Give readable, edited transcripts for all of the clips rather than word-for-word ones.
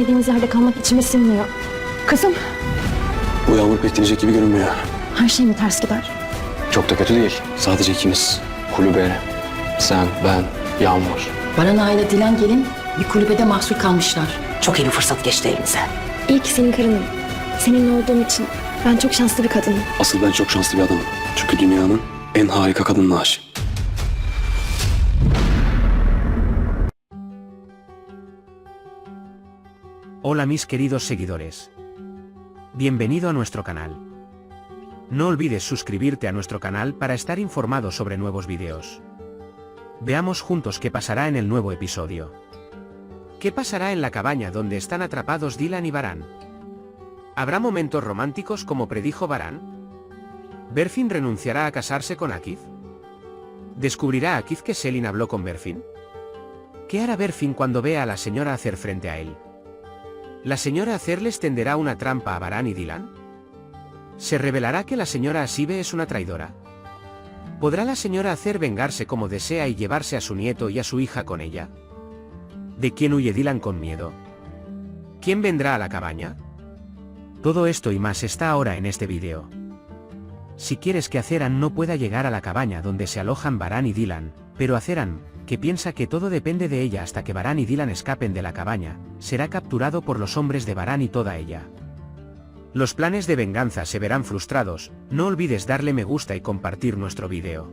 görmediğimiz yerde kalmak içime sinmiyor. Kızım, Bu yağmur pek dinecek gibi görünmüyor. her şey mi ters gider? Çok da kötü değil. Sadece ikimiz. Kulübe, sen, ben, Yağmur. Baran ile Dilan gelin bir kulübede mahsur kalmışlar. Çok iyi bir fırsat geçti elimize. İyi ki senin karınım. Seninle olduğum için ben çok şanslı bir kadınım. Asıl ben çok şanslı bir adamım. Çünkü dünyanın en harika kadınına aşığım. Hola mis queridos seguidores. Bienvenido a nuestro canal. No olvides suscribirte a nuestro canal para estar informado sobre nuevos videos. Veamos juntos qué pasará en el nuevo episodio. ¿Qué pasará en la cabaña donde están atrapados Dylan y Baran? ¿Habrá momentos románticos como predijo Baran? ¿Berfin renunciará a casarse con Akif? ¿Descubrirá Akif que Selin habló con Berfin? ¿Qué hará Berfin cuando vea a la señora Acer frente a él? ¿La señora Acer les tenderá una trampa a Baran y Dylan? ¿Se revelará que la señora Asibe es una traidora? ¿Podrá la señora Acer vengarse como desea y llevarse a su nieto y a su hija con ella? ¿De quién huye Dylan con miedo? ¿Quién vendrá a la cabaña? Todo esto y más está ahora en este vídeo. Si quieres que Aceran no pueda llegar a la cabaña donde se alojan Baran y Dylan, pero Aceran, que piensa que todo depende de ella hasta que Baran y Dylan escapen de la cabaña, será capturado por los hombres de Baran y toda ella. Los planes de venganza se verán frustrados. No olvides darle me gusta y compartir nuestro vídeo.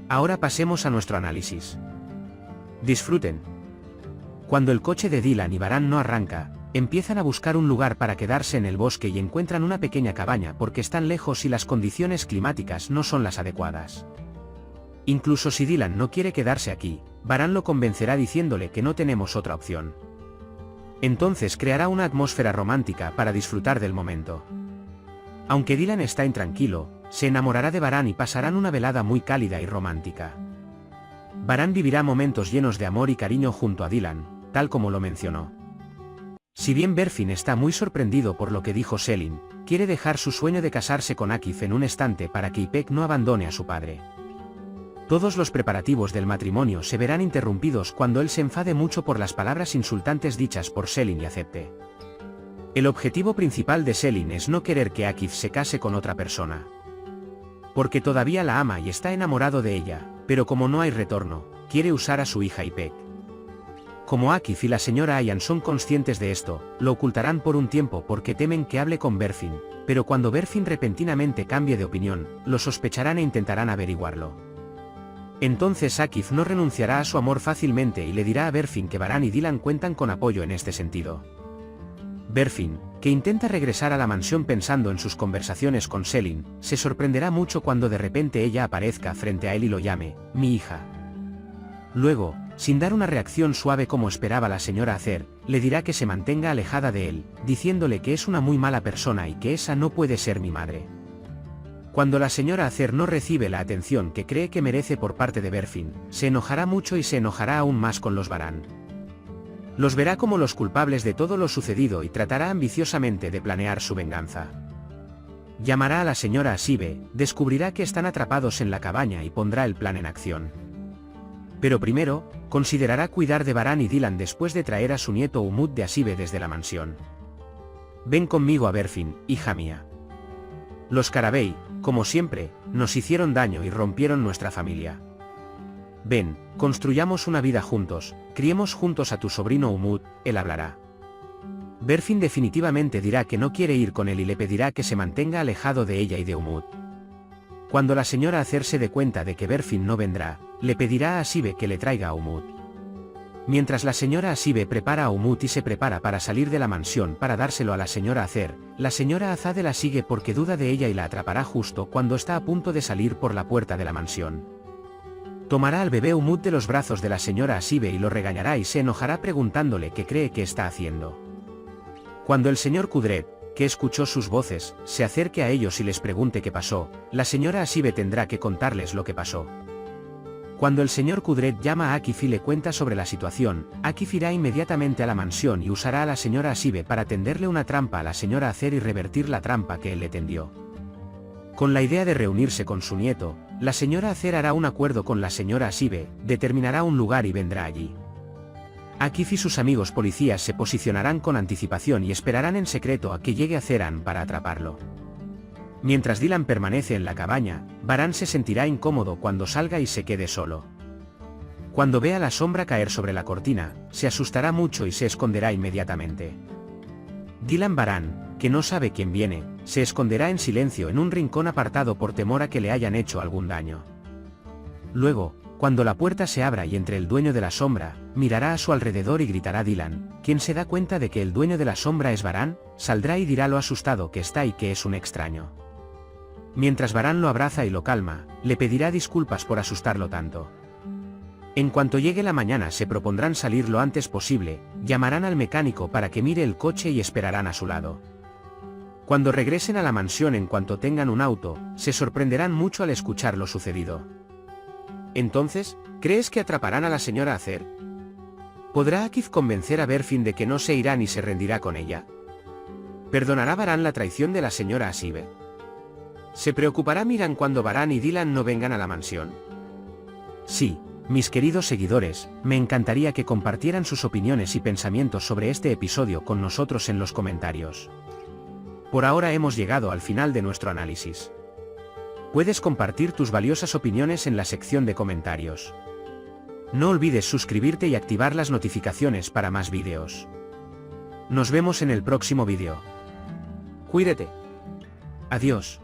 Ahora pasemos a nuestro análisis. Disfruten. Cuando el coche de Dylan y Baran no arranca, empiezan a buscar un lugar para quedarse en el bosque y encuentran una pequeña cabaña porque están lejos y las condiciones climáticas no son las adecuadas. Incluso si Dylan no quiere quedarse aquí, Baran lo convencerá diciéndole que no tenemos otra opción. Entonces creará una atmósfera romántica para disfrutar del momento. Aunque Dylan está intranquilo, se enamorará de Baran y pasarán una velada muy cálida y romántica. Baran vivirá momentos llenos de amor y cariño junto a Dylan, tal como lo mencionó. Si bien Berfin está muy sorprendido por lo que dijo Selin, quiere dejar su sueño de casarse con Akif en un estante para que Ipek no abandone a su padre. Todos los preparativos del matrimonio se verán interrumpidos cuando él se enfade mucho por las palabras insultantes dichas por Selin y acepte. El objetivo principal de Selin es no querer que Akif se case con otra persona. Porque todavía la ama y está enamorado de ella, pero como no hay retorno, quiere usar a su hija Ipek. Como Akif y la señora Ayan son conscientes de esto, lo ocultarán por un tiempo porque temen que hable con Berfin, pero cuando Berfin repentinamente cambie de opinión, lo sospecharán e intentarán averiguarlo. Entonces Akif no renunciará a su amor fácilmente y le dirá a Berfin que Baran y Dylan cuentan con apoyo en este sentido. Berfin, que intenta regresar a la mansión pensando en sus conversaciones con Selin, se sorprenderá mucho cuando de repente ella aparezca frente a él y lo llame, mi hija. Luego, sin dar una reacción suave como esperaba la señora Acer, le dirá que se mantenga alejada de él, diciéndole que es una muy mala persona y que esa no puede ser mi madre. Cuando la señora Acer no recibe la atención que cree que merece por parte de Berfin, se enojará mucho y se enojará aún más con los Baran. Los verá como los culpables de todo lo sucedido y tratará ambiciosamente de planear su venganza. Llamará a la señora Asibe, descubrirá que están atrapados en la cabaña y pondrá el plan en acción. Pero primero, considerará cuidar de Baran y Dylan después de traer a su nieto Umut de Asibe desde la mansión. Ven conmigo a Berfin, hija mía. Los Carabey, como siempre, nos hicieron daño y rompieron nuestra familia. Ven, construyamos una vida juntos, criemos juntos a tu sobrino Umut, él hablará. Berfin definitivamente dirá que no quiere ir con él y le pedirá que se mantenga alejado de ella y de Umut. Cuando la señora Acer se dé cuenta de que Berfin no vendrá, le pedirá a Asibe que le traiga a Umut. Mientras la señora Asibe prepara a Umut y se prepara para salir de la mansión para dárselo a la señora Acer, la señora Azade la sigue porque duda de ella y la atrapará justo cuando está a punto de salir por la puerta de la mansión. Tomará al bebé Umut de los brazos de la señora Asibe y lo regañará y se enojará preguntándole qué cree que está haciendo. Cuando el señor Kudret, que escuchó sus voces, se acerque a ellos y les pregunte qué pasó, la señora Asibe tendrá que contarles lo que pasó. Cuando el señor Kudret llama a Akif y le cuenta sobre la situación, Akif irá inmediatamente a la mansión y usará a la señora Asibe para tenderle una trampa a la señora Acer y revertir la trampa que él le tendió. Con la idea de reunirse con su nieto, la señora Acer hará un acuerdo con la señora Asibe, determinará un lugar y vendrá allí. Akif y sus amigos policías se posicionarán con anticipación y esperarán en secreto a que llegue Zeran para atraparlo. Mientras Dylan permanece en la cabaña, Baran se sentirá incómodo cuando salga y se quede solo. Cuando vea la sombra caer sobre la cortina, se asustará mucho y se esconderá inmediatamente. Dylan Baran, que no sabe quién viene, se esconderá en silencio en un rincón apartado por temor a que le hayan hecho algún daño. Luego, cuando la puerta se abra y entre el dueño de la sombra, mirará a su alrededor y gritará a Dylan, quien se da cuenta de que el dueño de la sombra es Baran, saldrá y dirá lo asustado que está y que es un extraño. Mientras Baran lo abraza y lo calma, le pedirá disculpas por asustarlo tanto. En cuanto llegue la mañana se propondrán salir lo antes posible, llamarán al mecánico para que mire el coche y esperarán a su lado. Cuando regresen a la mansión en cuanto tengan un auto, se sorprenderán mucho al escuchar lo sucedido. Entonces, ¿crees que atraparán a la señora Acer? ¿Podrá Akif convencer a Berfin de que no se irá ni se rendirá con ella? ¿Perdonará Baran la traición de la señora Asibe? ¿Se preocupará Miran cuando Baran y Dylan no vengan a la mansión? Sí, mis queridos seguidores, me encantaría que compartieran sus opiniones y pensamientos sobre este episodio con nosotros en los comentarios. Por ahora hemos llegado al final de nuestro análisis. Puedes compartir tus valiosas opiniones en la sección de comentarios. No olvides suscribirte y activar las notificaciones para más vídeos. Nos vemos en el próximo vídeo. Cuídate. Adiós.